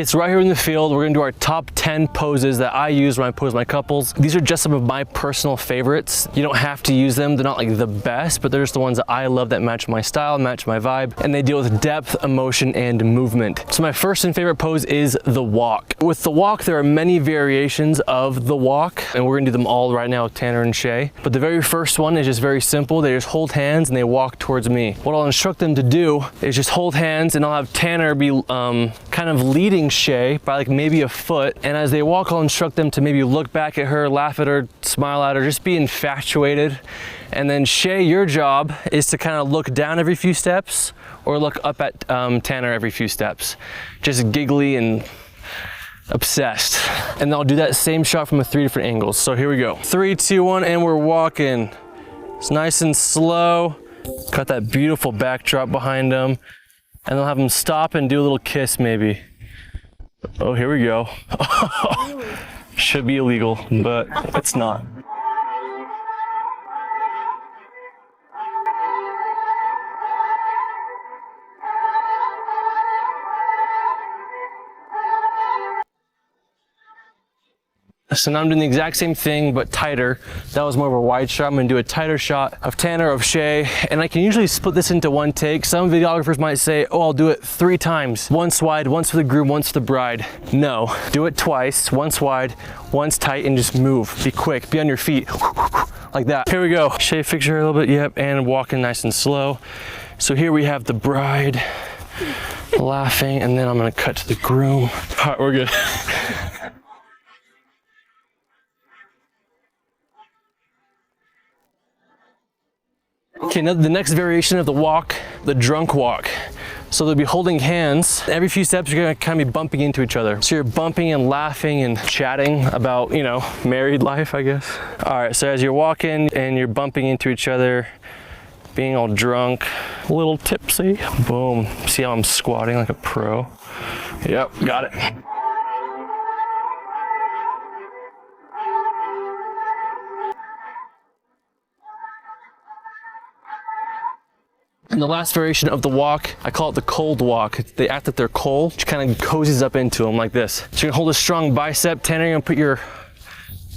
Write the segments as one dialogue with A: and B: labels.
A: Okay, so right here in the field, we're gonna do our top 10 poses that I use when I pose my couples. These are just some of my personal favorites. You don't have to use them. They're not like the best, but they're just the ones that I love that match my style, match my vibe, and they deal with depth, emotion, and movement. So my first and favorite pose is the walk. With the walk, there are many variations of the walk, and we're gonna do them all right now with Tanner and Shay. But the very first one is just very simple. They just hold hands and they walk towards me. What I'll instruct them to do is just hold hands, and I'll have Tanner be kind of leading Shay by like maybe a foot, and as they walk I'll instruct them to maybe look back at her, laugh at her, smile at her, just be infatuated. And then Shay, your job is to kind of look down every few steps or look up at Tanner every few steps, just giggly and obsessed. And I'll do that same shot from 3 different angles. So here we go, 3, 2, 1, and we're walking. It's nice and slow. Got that beautiful backdrop behind them, and they'll have them stop and do a little kiss maybe. Oh, here we go. Should be illegal, but it's not. So now I'm doing the exact same thing, but tighter. That was more of a wide shot. I'm gonna do a tighter shot of Tanner, of Shay, and I can usually split this into one take. Some videographers might say, oh, I'll do it 3 times. Once wide, once for the groom, once for the bride. No, do it twice, once wide, once tight, and just move. Be quick, be on your feet, like that. Here we go. Shay, fix her a little bit, yep, and walking nice and slow. So here we have the bride laughing, and then I'm gonna cut to the groom. All right, we're good. Okay, now the next variation of the walk, the drunk walk. So they'll be holding hands. Every few steps, you're gonna kind of be bumping into each other. So you're bumping and laughing and chatting about, you know, married life, I guess. All right, so as you're walking and you're bumping into each other, being all drunk, a little tipsy, boom. See how I'm squatting like a pro? Yep, got it. And the last variation of the walk, I call it the cold walk. They act like they're cold, which kind of cozies up into them like this. So you're gonna hold a strong bicep. Tanner, you're gonna put your,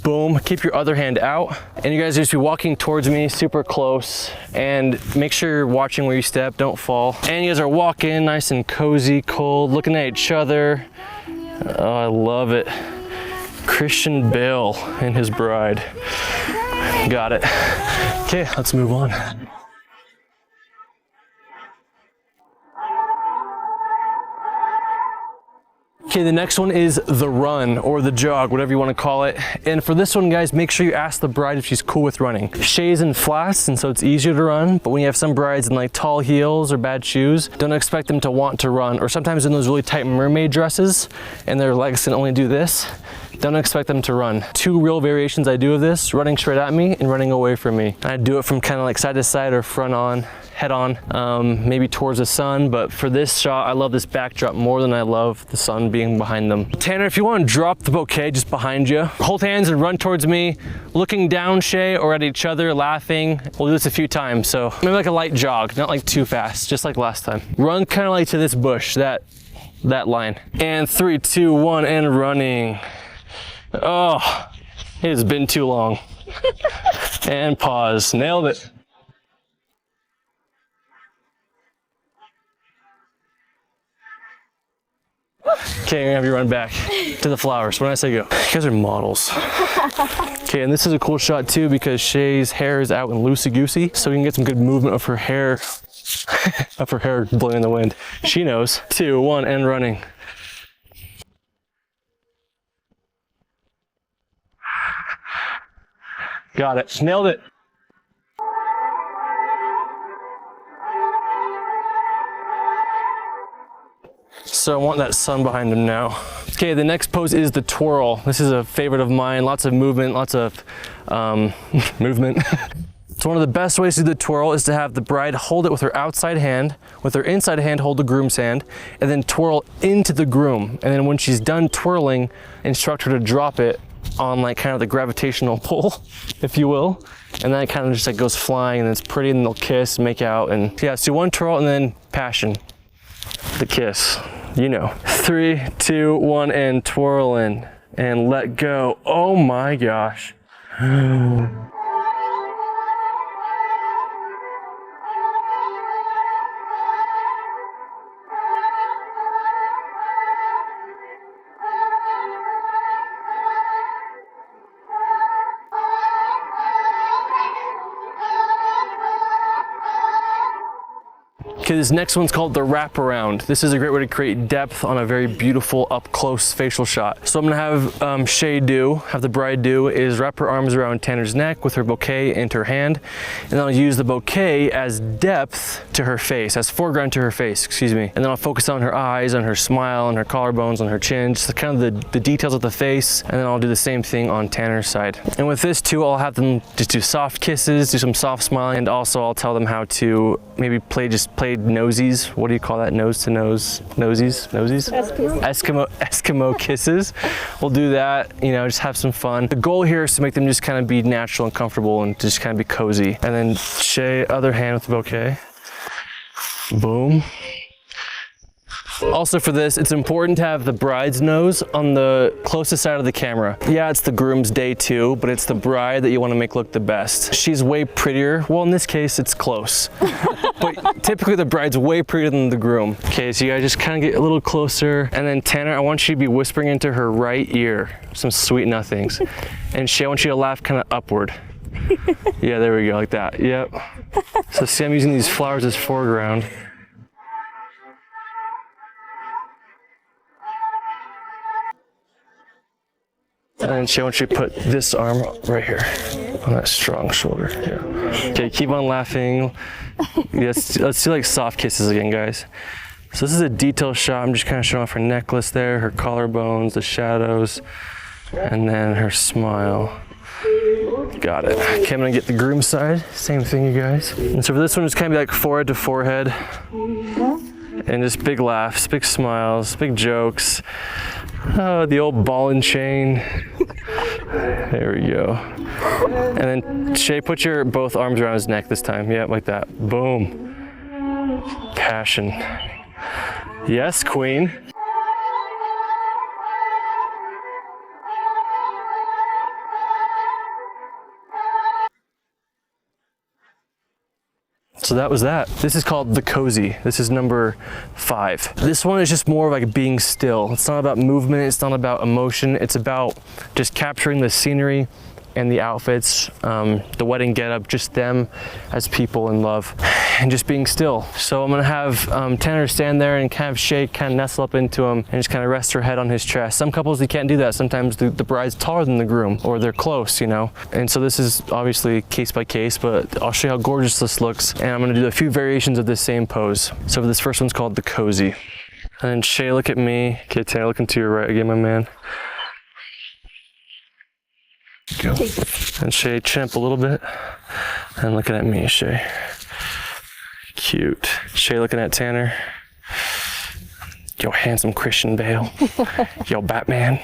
A: boom, keep your other hand out. And you guys just be walking towards me super close, and make sure you're watching where you step, don't fall. And you guys are walking nice and cozy, cold, looking at each other. Oh, I love it. Christian Bale and his bride. Got it. Okay, let's move on. Okay, the next one is the run or the jog, whatever you want to call it. And for this one, guys, make sure you ask the bride if she's cool with running. Shay's in flats, and so it's easier to run, but when you have some brides in like tall heels or bad shoes, don't expect them to want to run. Or sometimes in those really tight mermaid dresses and their legs can only do this, don't expect them to run. 2 real variations I do of this, running straight at me and running away from me. I do it from kind of like side to side or front on, head on, maybe towards the sun, but for this shot, I love this backdrop more than I love the sun being behind them. Tanner, if you want to drop the bouquet just behind you, hold hands and run towards me, looking down, Shay, or at each other, laughing. We'll do this a few times, so maybe like a light jog, not like too fast, just like last time. Run kind of like to this bush, that line. And 3, 2, 1, and running. Oh, it has been too long. And pause, nailed it. Okay, I'm gonna have you run back to the flowers. When I say go, you guys are models. Okay, and this is a cool shot too because Shay's hair is out and loosey-goosey, so we can get some good movement of her hair, of her hair blowing in the wind. She knows. 2, 1, and running. Got it, nailed it. So I want that sun behind him now. Okay, the next pose is the twirl. This is a favorite of mine. Lots of movement, lots of movement. So one of the best ways to do the twirl is to have the bride hold it with her outside hand, with her inside hand hold the groom's hand, and then twirl into the groom. And then when she's done twirling, instruct her to drop it on like kind of the gravitational pull, if you will. And then it kind of just like goes flying, and it's pretty, and they'll kiss, make out, and yeah, so 1 twirl and then passion. The kiss. You know. 3, 2, 1, and twirl in and let go. Oh my gosh. Okay, this next one's called the wraparound. This is a great way to create depth on a very beautiful up close facial shot. So I'm gonna have Shay have the bride do, is wrap her arms around Tanner's neck with her bouquet into her hand, and then I'll use the bouquet as depth to her face, as foreground to her face, excuse me. And then I'll focus on her eyes, on her smile, on her collarbones, on her chin, just kind of the details of the face, and then I'll do the same thing on Tanner's side. And with this too, I'll have them just do soft kisses, do some soft smiling, and also I'll tell them how to maybe play nosies. What do you call that? Nose to nose, nosies? Eskimo kisses. We'll do that, you know, just have some fun. The goal here is to make them just kind of be natural and comfortable and just kind of be cozy. And then Shay, other hand with the bouquet. Boom. Also for this, it's important to have the bride's nose on the closest side of the camera. Yeah, it's the groom's day too, but it's the bride that you want to make look the best. She's way prettier. Well, in this case, it's close. But typically the bride's way prettier than the groom. Okay, so you guys just kind of get a little closer. And then Tanner, I want you to be whispering into her right ear some sweet nothings. And Shay, I want you to laugh kind of upward. Yeah, there we go, like that. Yep. So see, I'm using these flowers as foreground. And then Shay, I want you to put this arm right here on that strong shoulder. Yeah. Okay, keep on laughing. Let's do like soft kisses again, guys. So this is a detail shot. I'm just kind of showing off her necklace there, her collarbones, the shadows, and then her smile. Got it. Okay, I'm gonna get the groom side. Same thing, you guys. And so for this one, it's kind of be like forehead to forehead. And just big laughs, big smiles, big jokes. Oh, the old ball and chain. There we go. And then Shay, put your both arms around his neck this time. Yeah, like that. Boom. Passion. Yes, queen. So that was that. This is called the cozy. This is number 5. This one is just more like being still. It's not about movement, it's not about emotion. It's about just capturing the scenery and the outfits, the wedding getup, just them as people in love, and just being still. So I'm gonna have Tanner stand there and kind of shake, kind of nestle up into him, and just kind of rest her head on his chest. Some couples, you can't do that. Sometimes the bride's taller than the groom, or they're close, you know? And so this is obviously case by case, but I'll show you how gorgeous this looks, and I'm gonna do a few variations of this same pose. So this first one's called the cozy. And then Shay, look at me. Okay, Tanner, look into your right again, my man. Go. And Shay, chin up a little bit. And looking at me, Shay. Cute. Shay looking at Tanner. Yo, handsome Christian Bale. Yo, Batman.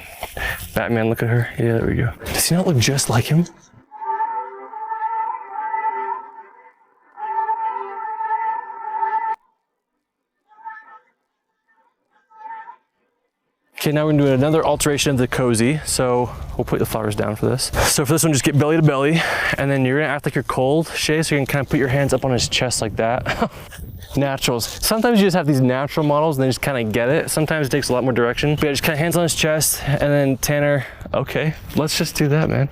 A: Batman, look at her. Yeah, there we go. Does he not look just like him? Okay, now we're gonna do another alteration of the cozy. So we'll put the flowers down for this. So for this one, just get belly to belly, and then you're gonna act like you're cold, Shay, so you can kind of put your hands up on his chest like that. Naturals. Sometimes you just have these natural models and they just kind of get it. Sometimes it takes a lot more direction. But yeah, just kind of hands on his chest, and then Tanner, okay, let's just do that, man.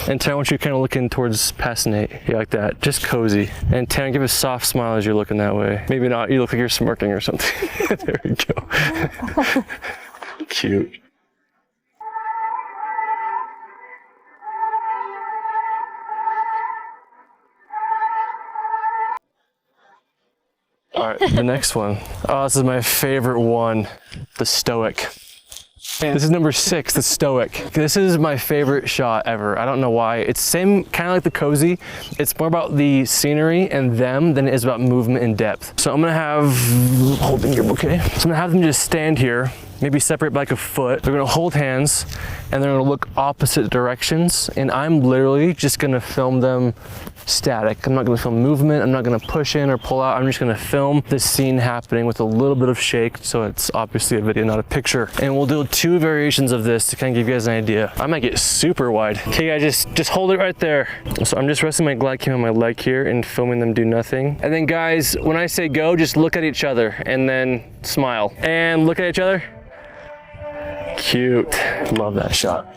A: And Tanner, I want you kind of looking towards past Nate. Yeah, like that, just cozy. And Tanner, give a soft smile as you're looking that way. Maybe not, you look like you're smirking or something. There we go. Cute. All right, the next one. Oh, this is my favorite one, the stoic. This is number 6, the stoic. This is my favorite shot ever. I don't know why. It's same, kind of like the cozy. It's more about the scenery and them than it is about movement and depth. So I'm gonna have, holding your bouquet. So I'm gonna have them just stand here maybe separate by like a foot. They're gonna hold hands and they're gonna look opposite directions. And I'm literally just gonna film them static. I'm not gonna film movement. I'm not gonna push in or pull out. I'm just gonna film this scene happening with a little bit of shake. So it's obviously a video, not a picture. And we'll do 2 variations of this to kind of give you guys an idea. I might get super wide. Okay guys, just hold it right there. So I'm just resting my glide cam on my leg here and filming them do nothing. And then guys, when I say go, just look at each other and then smile. And look at each other. Cute. Love that shot.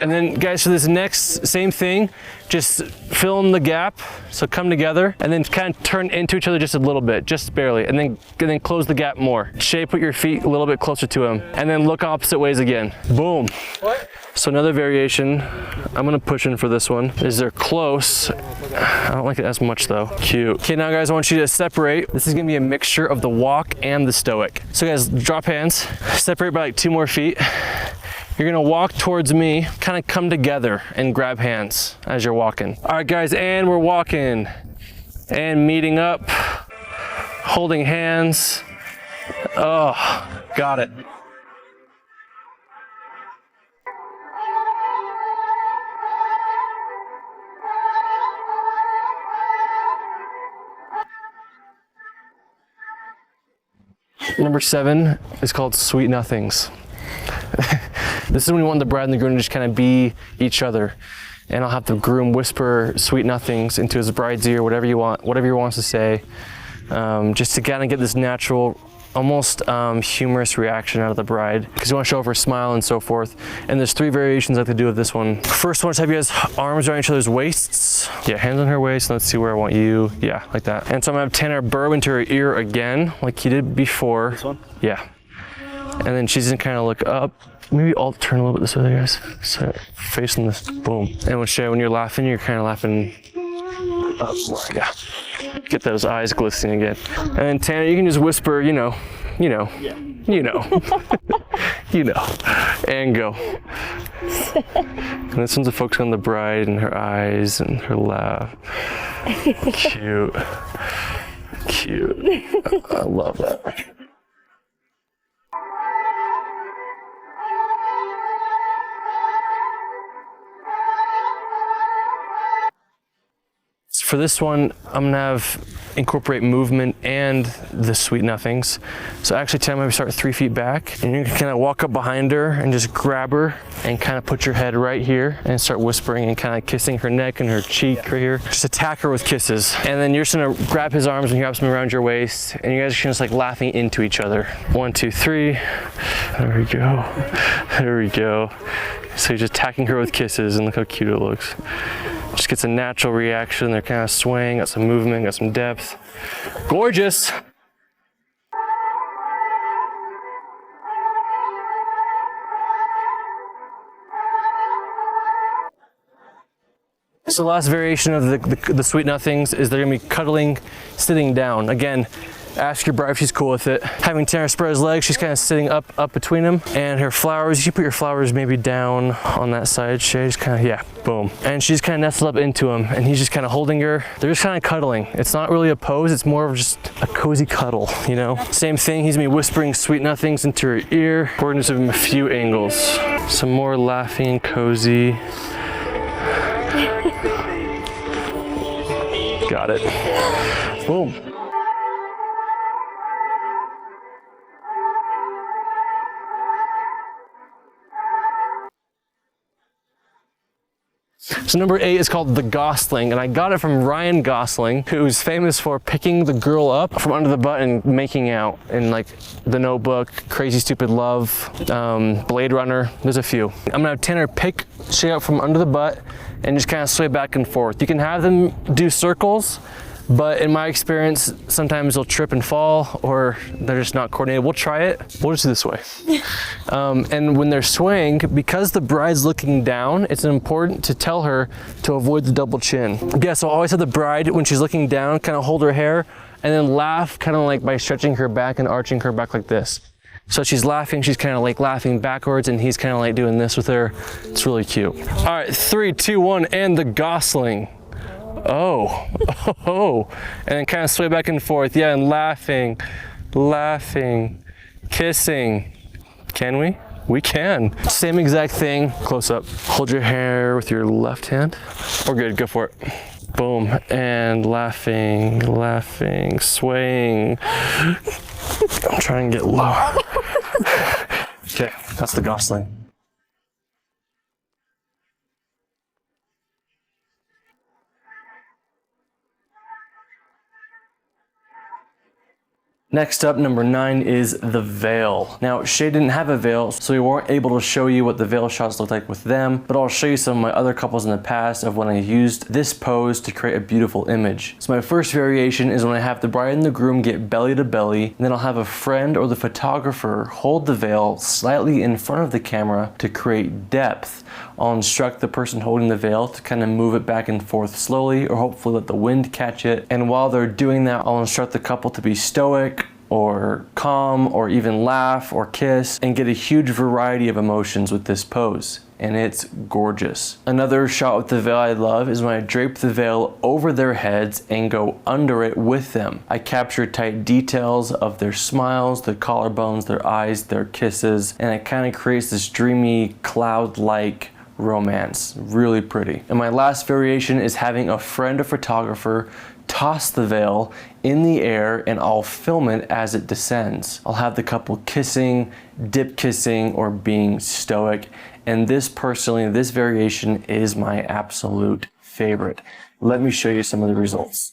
A: And then guys, for this next same thing, just fill in the gap. So come together and then kind of turn into each other just a little bit, just barely. And then close the gap more. Shay, put your feet a little bit closer to him and then look opposite ways again. Boom. What? So another variation, I'm gonna push in for this one, is they're close. I don't like it as much though. Cute. Okay, now guys, I want you to separate. This is gonna be a mixture of the walk and the stoic. So guys, drop hands, separate by like 2 more feet. You're gonna walk towards me, kind of come together and grab hands as you're walking. All right guys, and we're walking and meeting up, holding hands. Oh, got it. Number 7 is called Sweet Nothings. This is when we want the bride and the groom to just kind of be each other. And I'll have the groom whisper sweet nothings into his bride's ear, whatever he wants to say, just to kind of get this natural, almost humorous reaction out of the bride, because you want to show off her smile and so forth. And there's 3 variations I like to do with this one. First one is have you guys arms around each other's waists. Yeah, hands on her waist. Let's see where I want you. Yeah, like that. And so I'm gonna have Tanner burrow into her ear again, like he did before. This one? Yeah. And then she's gonna kind of look up. Maybe I'll turn a little bit this way, guys. So facing this, boom. And when you're laughing, you're kind of laughing up more. Yeah. Get those eyes glistening again. And then Tanner, you can just whisper, you know, yeah. you know, and go. And this one's a focus on the bride and her eyes and her laugh. Cute. Cute. I love that. For this one, I'm gonna incorporate movement and the sweet nothings. So actually, Tam, I'm gonna start 3 feet back, and you can kind of walk up behind her and just grab her and kind of put your head right here and start whispering and kind of kissing her neck and her cheek right here. Just attack her with kisses. And then you're just gonna grab his arms and grab something around your waist, and you guys are just like laughing into each other. 1, 2, 3. There we go. There we go. So you're just attacking her with kisses, and look how cute it looks. Just gets a natural reaction. They're kind of swaying, got some movement, got some depth. Gorgeous. So the last variation of the sweet nothings is they're gonna be cuddling, sitting down. Again, ask your bride if she's cool with it. Having Tanner spread his legs, she's kind of sitting up between them. And her flowers, you put your flowers maybe down on that side. She's kind of, yeah, boom. And she's kind of nestled up into him, and he's just kind of holding her. They're just kind of cuddling. It's not really a pose, it's more of just a cozy cuddle, you know? Same thing, he's gonna be whispering sweet nothings into her ear. We're gonna just give him a few angles. Some more laughing, cozy. Got it. Boom. So number 8 is called The Gosling, and I got it from Ryan Gosling, who's famous for picking the girl up from under the butt and making out in like The Notebook, Crazy Stupid Love, Blade Runner. There's a few. I'm gonna have Tanner pick Shay up from under the butt and just kind of sway back and forth. You can have them do circles, but in my experience, sometimes they'll trip and fall, or they're just not coordinated. We'll try it. We'll just do this way. And when they're swaying, because the bride's looking down, it's important to tell her to avoid the double chin. Yeah, so always have the bride, when she's looking down, kind of hold her hair, and then laugh kind of like by stretching her back and arching her back like this. So she's laughing, she's kind of like laughing backwards, and he's kind of like doing this with her. It's really cute. All right, 3, 2, 1, and the Gosling. Oh, oh, and then kind of sway back and forth. Yeah, and laughing, kissing. Can we? We can. Same exact thing, close up. Hold your hair with your left hand. We're good, go for it. Boom, and laughing, swaying. I'm trying to get low. Okay, that's the Gosling. Next up, number 9 is the veil. Now, Shay didn't have a veil, so we weren't able to show you what the veil shots look like with them, but I'll show you some of my other couples in the past of when I used this pose to create a beautiful image. So my first variation is when I have the bride and the groom get belly to belly, and then I'll have a friend or the photographer hold the veil slightly in front of the camera to create depth. I'll instruct the person holding the veil to kind of move it back and forth slowly, or hopefully let the wind catch it. And while they're doing that, I'll instruct the couple to be stoic, or calm, or even laugh or kiss, and get a huge variety of emotions with this pose. And it's gorgeous. Another shot with the veil I love is when I drape the veil over their heads and go under it with them. I capture tight details of their smiles, their collarbones, their eyes, their kisses, and it kind of creates this dreamy, cloud-like romance. Really pretty. And my last variation is having a friend or photographer toss the veil in the air, and I'll film it as it descends. I'll have the couple kissing, dip kissing, or being stoic. And this personally, this variation is my absolute favorite. Let me show you some of the results.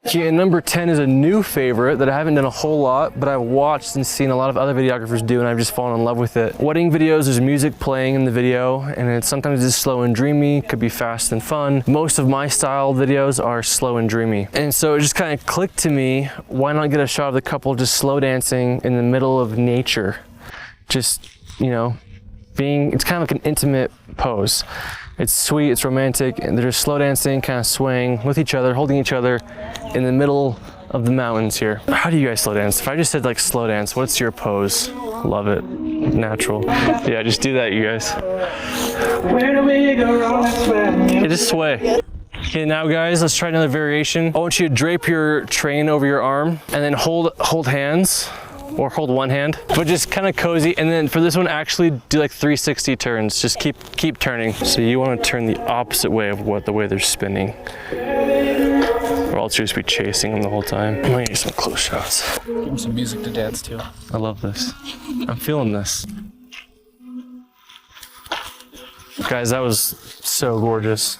A: Okay, and number 10 is a new favorite that I haven't done a whole lot, but I've watched and seen a lot of other videographers do, and I've just fallen in love with it. Wedding videos, there's music playing in the video, and it's sometimes just slow and dreamy, could be fast and fun. Most of my style videos are slow and dreamy. And so it just kind of clicked to me, why not get a shot of the couple just slow dancing in the middle of nature? Just, you know, it's kind of like an intimate pose. It's sweet, it's romantic, and they're just slow dancing, kind of swaying with each other, holding each other in the middle of the mountains here. How do you guys slow dance? If I just said like slow dance, what's your pose? Love it. Natural. Yeah, just do that, you guys. Where do we go wrong? Okay, just sway. Okay, now guys, let's try another variation. I want you to drape your train over your arm and then hold hands. Or hold one hand, but just kind of cozy. And then for this one, actually do like 360 turns. Just keep turning. So you want to turn the opposite way of the way they're spinning. Or else you'll just be chasing them the whole time. I'm gonna get some close shots.
B: Give them some music to dance to.
A: I love this. I'm feeling this. Guys, that was so gorgeous.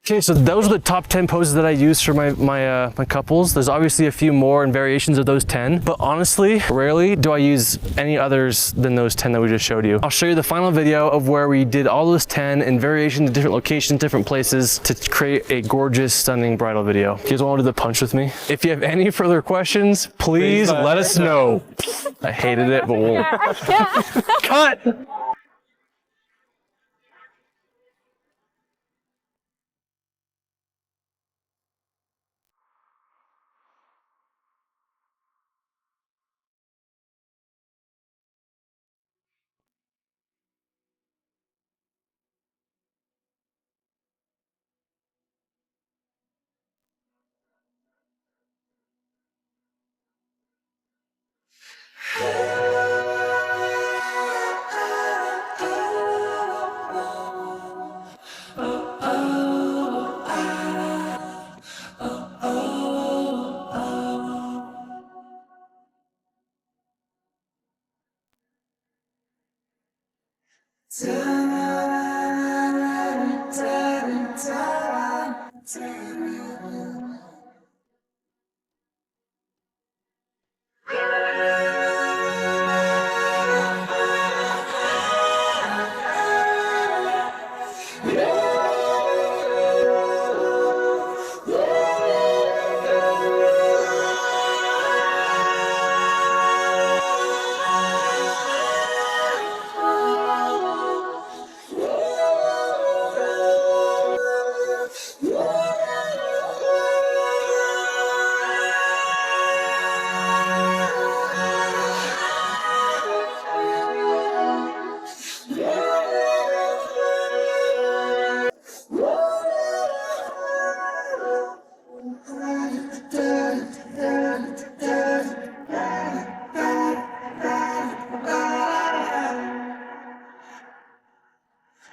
A: Okay, so those are the top 10 poses that I use for my couples. There's obviously a few more and variations of those 10, but honestly, rarely do I use any others than those 10 that we just showed you. I'll show you the final video of where we did all those 10 in variations, different locations, different places to create a gorgeous, stunning bridal video. You guys want to do the punch with me? If you have any further questions, please let us know. I hated it, but we'll... Cut!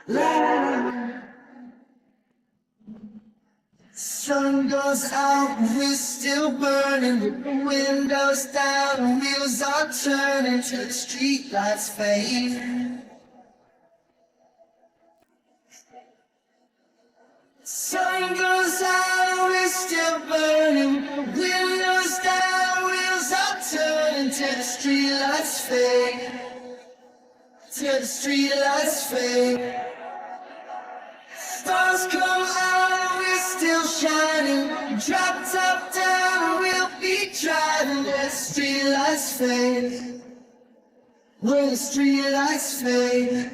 B: Sun goes out, we're still burning. With the windows down, wheels are turning till the street lights fade. Sun goes out, we're still burning. Windows down, wheels are turning till the street lights fade. Till the street lights fade. Stars come out, we're still shining. Drop top down, we'll be driving. Where the street lights fade. Where the street lights fade.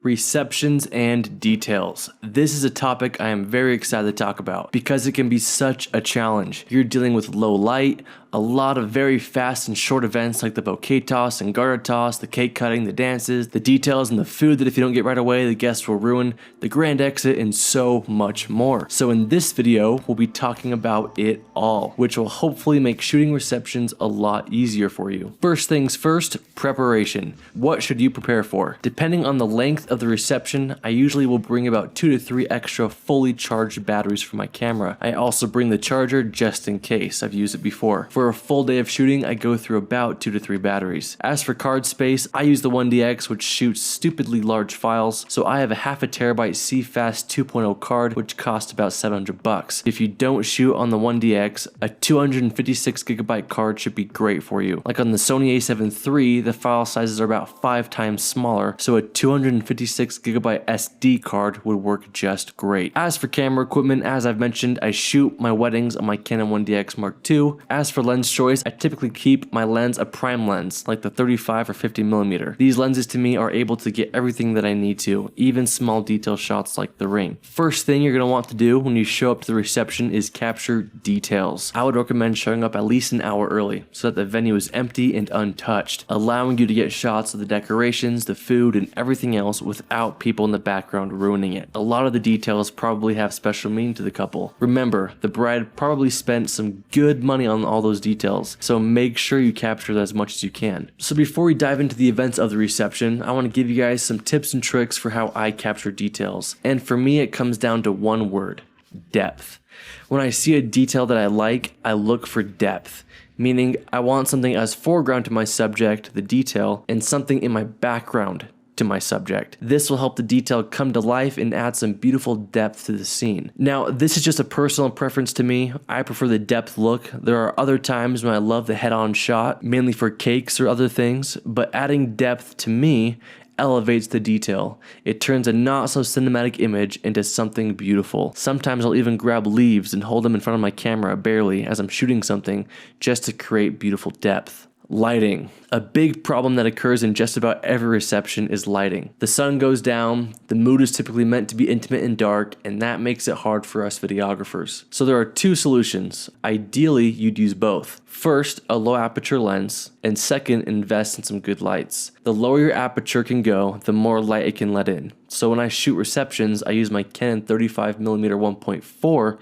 A: Receptions and details. This is a topic I am very excited to talk about because it can be such a challenge. You're dealing with low light, a lot of very fast and short events like the bouquet toss and garter toss, the cake cutting, the dances, the details and the food that if you don't get right away, the guests will ruin, the grand exit, and so much more. So in this video, we'll be talking about it all, which will hopefully make shooting receptions a lot easier for you. First things first, preparation. What should you prepare for? Depending on the length of the reception, I usually will bring about 2 to 3 extra fully charged batteries for my camera. I also bring the charger just in case. I've used it before. For a full day of shooting, I go through about 2 to 3 batteries. As for card space, I use the 1DX, which shoots stupidly large files, so I have a half a terabyte CFast 2.0 card, which costs about $700. If you don't shoot on the 1DX, a 256 gigabyte card should be great for you. Like on the Sony a7 III, the file sizes are about 5 times smaller, so a 256 gigabyte SD card would work just great. As for camera equipment, as I've mentioned, I shoot my weddings on my Canon 1DX Mark II. As for lens choice, I typically keep my lens a prime lens, like the 35 or 50 millimeter. These lenses to me are able to get everything that I need to, even small detail shots like the ring. First thing you're going to want to do when you show up to the reception is capture details. I would recommend showing up at least an hour early so that the venue is empty and untouched, allowing you to get shots of the decorations, the food, and everything else without people in the background ruining it. A lot of the details probably have special meaning to the couple. Remember, the bride probably spent some good money on all those details, so make sure you capture that as much as you can. So before we dive into the events of the reception, I want to give you guys some tips and tricks for how I capture details. And for me, it comes down to one word: depth. When I see a detail that I like, I look for depth. Meaning, I want something as foreground to my subject, the detail, and something in my background to my subject. This will help the detail come to life and add some beautiful depth to the scene. Now, this is just a personal preference to me. I prefer the depth look. There are other times when I love the head-on shot, mainly for cakes or other things, but adding depth to me elevates the detail. It turns a not so cinematic image into something beautiful. Sometimes I'll even grab leaves and hold them in front of my camera barely as I'm shooting something just to create beautiful depth. Lighting. A big problem that occurs in just about every reception is lighting. The sun goes down, the mood is typically meant to be intimate and dark, and that makes it hard for us videographers. So there are 2 solutions. Ideally, you'd use both. First, a low aperture lens, and second, invest in some good lights. The lower your aperture can go, the more light it can let in. So when I shoot receptions, I use my Canon 35mm 1.4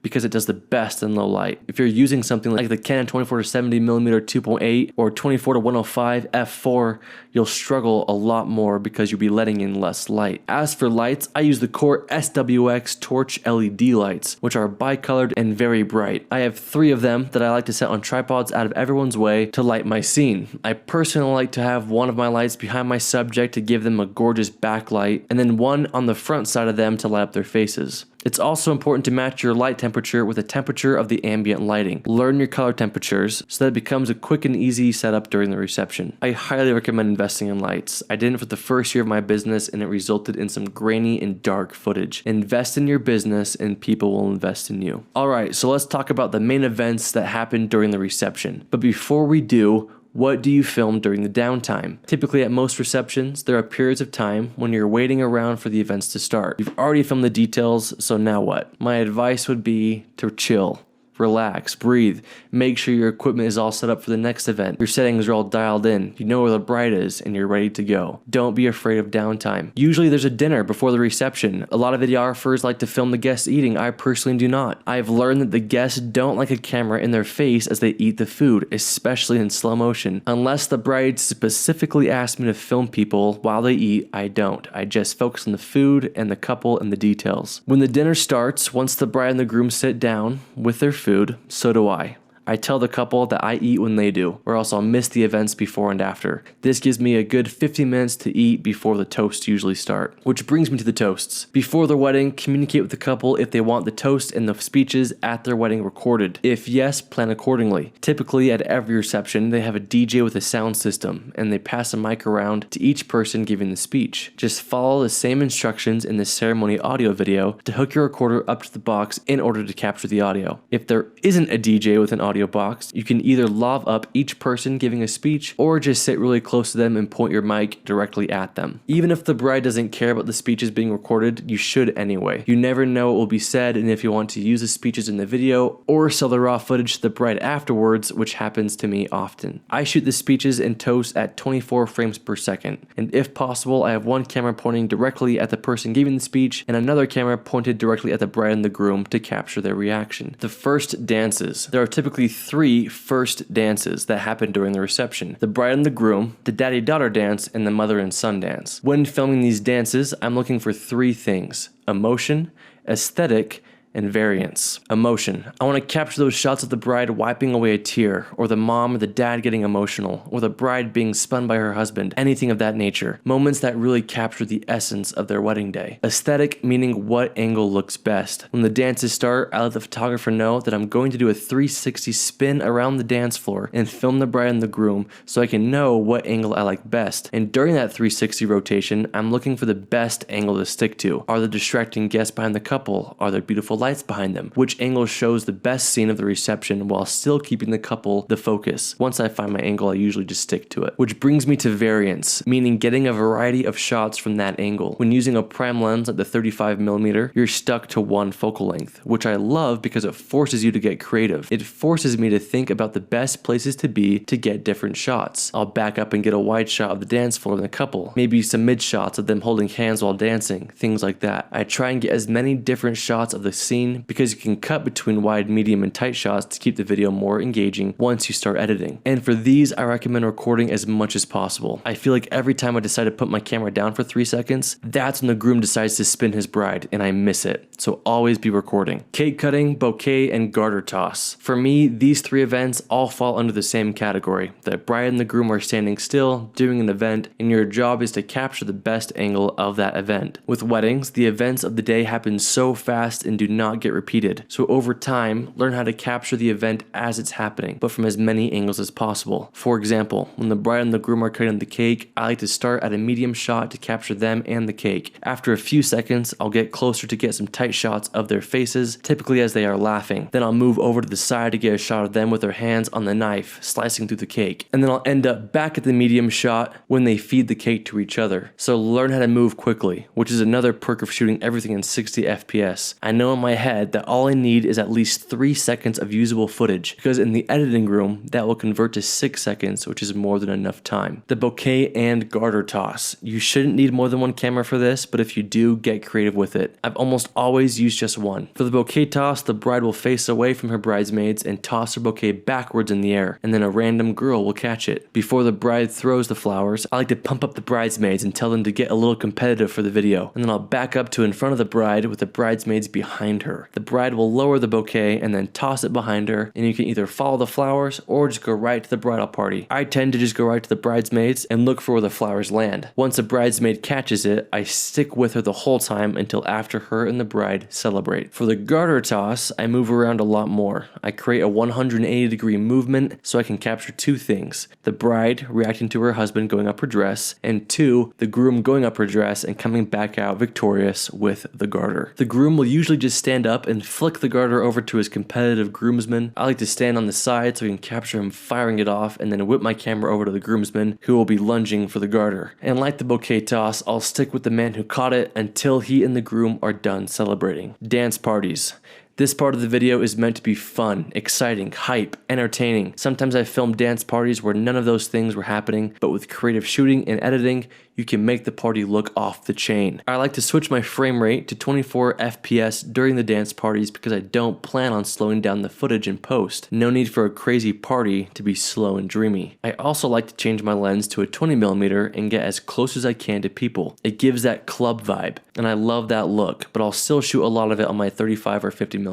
A: because it does the best in low light. If you're using something like the Canon 24-70mm 2.8 or 24-105 f4, you'll struggle a lot more because you'll be letting in less light. As for lights, I use the Core SWX Torch LED lights, which are bicolored and very bright. I have 3 of them that I like to set on tripods out of everyone's way to light my scene. I personally like to have one of my lights behind my subject to give them a gorgeous backlight, and then one on the front side of them to light up their faces. It's also important to match your light temperature with the temperature of the ambient lighting. Learn your color temperatures so that it becomes a quick and easy setup during the reception. I highly recommend investing in lights. I did it for the first year of my business and it resulted in some grainy and dark footage. Invest in your business and people will invest in you. Alright, so let's talk about the main events that happened during the reception. But before we do, what do you film during the downtime? Typically at most receptions, there are periods of time when you're waiting around for the events to start. You've already filmed the details, so now what? My advice would be to chill. Relax, breathe, make sure your equipment is all set up for the next event. Your settings are all dialed in, you know where the bride is, and you're ready to go. Don't be afraid of downtime. Usually there's a dinner before the reception. A lot of videographers like to film the guests eating. I personally do not. I've learned that the guests don't like a camera in their face as they eat the food, especially in slow motion. Unless the bride specifically asked me to film people while they eat, I don't. I just focus on the food and the couple and the details. When the dinner starts, once the bride and the groom sit down with their food, so do I. I tell the couple that I eat when they do, or else I'll miss the events before and after. This gives me a good 50 minutes to eat before the toasts usually start. Which brings me to the toasts. Before the wedding, communicate with the couple if they want the toast and the speeches at their wedding recorded. If yes, plan accordingly. Typically at every reception, they have a DJ with a sound system, and they pass a mic around to each person giving the speech. Just follow the same instructions in the ceremony audio video to hook your recorder up to the box in order to capture the audio. If there isn't a DJ with an audio box, you can either lob up each person giving a speech or just sit really close to them and point your mic directly at them. Even if the bride doesn't care about the speeches being recorded, you should anyway. You never know what will be said, and if you want to use the speeches in the video or sell the raw footage to the bride afterwards, which happens to me often. I shoot the speeches and toasts at 24 frames per second, and if possible, I have one camera pointing directly at the person giving the speech and another camera pointed directly at the bride and the groom to capture their reaction. The first dances. There are typically 3 first dances that happen during the reception: the bride and the groom, the daddy-daughter dance, and the mother and son dance. When filming these dances, I'm looking for 3 things: emotion, aesthetic, and variance. Emotion. I want to capture those shots of the bride wiping away a tear, or the mom or the dad getting emotional, or the bride being spun by her husband, anything of that nature. Moments that really capture the essence of their wedding day. Aesthetic, meaning what angle looks best. When the dances start, I let the photographer know that I'm going to do a 360 spin around the dance floor and film the bride and the groom so I can know what angle I like best. And during that 360 rotation, I'm looking for the best angle to stick to. Are there distracting guests behind the couple? Are there beautiful lights behind them? Which angle shows the best scene of the reception while still keeping the couple the focus? Once I find my angle, I usually just stick to it. Which brings me to variance, meaning getting a variety of shots from that angle. When using a prime lens like the 35mm, you're stuck to one focal length, which I love because it forces you to get creative. It forces me to think about the best places to be to get different shots. I'll back up and get a wide shot of the dance floor and the couple, maybe some mid shots of them holding hands while dancing, things like that. I try and get as many different shots of the scene because you can cut between wide, medium, and tight shots to keep the video more engaging once you start editing. And for these, I recommend recording as much as possible. I feel like every time I decide to put my camera down for 3 seconds, that's when the groom decides to spin his bride, and I miss it. So always be recording. Cake cutting, bouquet, and garter toss. For me, these 3 events all fall under the same category. The bride and the groom are standing still, doing an event, and your job is to capture the best angle of that event. With weddings, the events of the day happen so fast and do not get repeated. So over time, learn how to capture the event as it's happening, but from as many angles as possible. For example, when the bride and the groom are cutting the cake, I like to start at a medium shot to capture them and the cake. After a few seconds, I'll get closer to get some tight shots of their faces, typically as they are laughing. Then I'll move over to the side to get a shot of them with their hands on the knife, slicing through the cake. And then I'll end up back at the medium shot when they feed the cake to each other. So learn how to move quickly, which is another perk of shooting everything in 60 FPS. I know in my head that all I need is at least 3 seconds of usable footage, because in the editing room, that will convert to 6 seconds, which is more than enough time. The bouquet and garter toss. You shouldn't need more than one camera for this, but if you do, get creative with it. I've almost always used just one. For the bouquet toss, the bride will face away from her bridesmaids and toss her bouquet backwards in the air, and then a random girl will catch it. Before the bride throws the flowers, I like to pump up the bridesmaids and tell them to get a little competitive for the video, and then I'll back up to in front of the bride with the bridesmaids behind her. The bride will lower the bouquet and then toss it behind her, and you can either follow the flowers or just go right to the bridal party. I tend to just go right to the bridesmaids and look for where the flowers land. Once a bridesmaid catches it, I stick with her the whole time until after her and the bride celebrate. For the garter toss, I move around a lot more. I create a 180-degree movement so I can capture 2 things: the bride reacting to her husband going up her dress, and 2, the groom going up her dress and coming back out victorious with the garter. The groom will usually just stand up and flick the garter over to his competitive groomsman. I like to stand on the side so I can capture him firing it off, and then whip my camera over to the groomsman, who will be lunging for the garter. And like the bouquet toss, I'll stick with the man who caught it until he and the groom are done celebrating. Dance parties. This part of the video is meant to be fun, exciting, hype, entertaining. Sometimes I film dance parties where none of those things were happening, but with creative shooting and editing, you can make the party look off the chain. I like to switch my frame rate to 24 FPS during the dance parties because I don't plan on slowing down the footage in post. No need for a crazy party to be slow and dreamy. I also like to change my lens to a 20mm and get as close as I can to people. It gives that club vibe, and I love that look, but I'll still shoot a lot of it on my 35 or 50mm.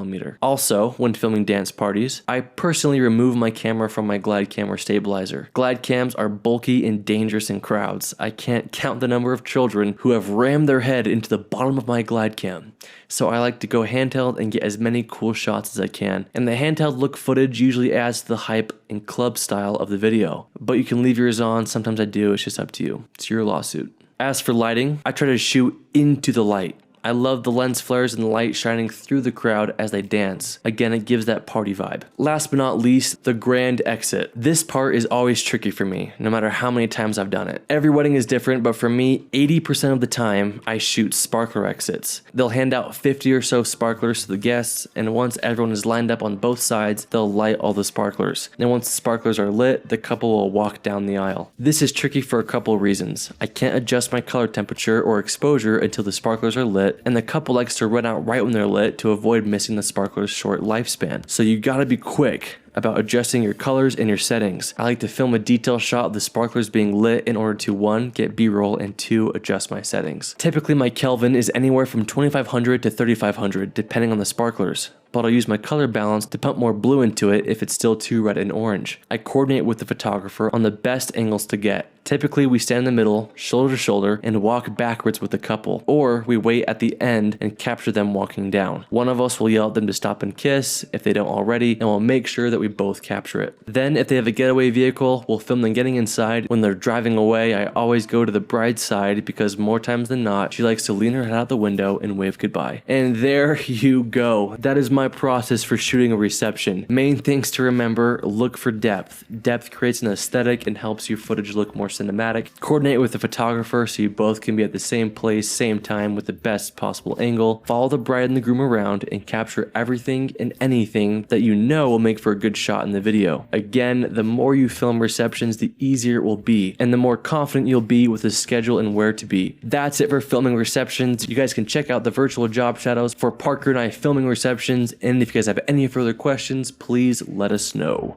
A: Also, when filming dance parties, I personally remove my camera from my GlideCam or stabilizer. GlideCams are bulky and dangerous in crowds. I can't count the number of children who have rammed their head into the bottom of my GlideCam. So I like to go handheld and get as many cool shots as I can. And the handheld look footage usually adds to the hype and club style of the video. But you can leave yours on, sometimes I do, it's just up to you. It's your lawsuit. As for lighting, I try to shoot into the light. I love the lens flares and the light shining through the crowd as they dance. Again, it gives that party vibe. Last but not least, the grand exit. This part is always tricky for me, no matter how many times I've done it. Every wedding is different, but for me, 80% of the time, I shoot sparkler exits. They'll hand out 50 or so sparklers to the guests, and once everyone is lined up on both sides, they'll light all the sparklers. And once the sparklers are lit, the couple will walk down the aisle. This is tricky for a couple reasons. I can't adjust my color temperature or exposure until the sparklers are lit, and the couple likes to run out right when they're lit to avoid missing the sparkler's short lifespan. So you gotta be quick about adjusting your colors and your settings. I like to film a detail shot of the sparklers being lit in order to 1, get B-roll, and 2, adjust my settings. Typically my Kelvin is anywhere from 2500 to 3500 depending on the sparklers, but I'll use my color balance to pump more blue into it if it's still too red and orange. I coordinate with the photographer on the best angles to get. Typically we stand in the middle, shoulder to shoulder, and walk backwards with the couple, or we wait at the end and capture them walking down. One of us will yell at them to stop and kiss if they don't already, and we'll make sure that we both capture it. Then if they have a getaway vehicle, we'll film them getting inside. When they're driving away, I always go to the bride's side because more times than not, she likes to lean her head out the window and wave goodbye. And there you go. That is my process for shooting a reception. Main things to remember: look for depth. Depth creates an aesthetic and helps your footage look more cinematic. Coordinate with the photographer so you both can be at the same place, same time with the best possible angle. Follow the bride and the groom around and capture everything and anything that you know will make for a good shot in the video. Again, the more you film receptions, the easier it will be, and the more confident you'll be with the schedule and where to be. That's it for filming receptions. You guys can check out the virtual job shadows for Parker and I filming receptions, and if you guys have any further questions, please let us know.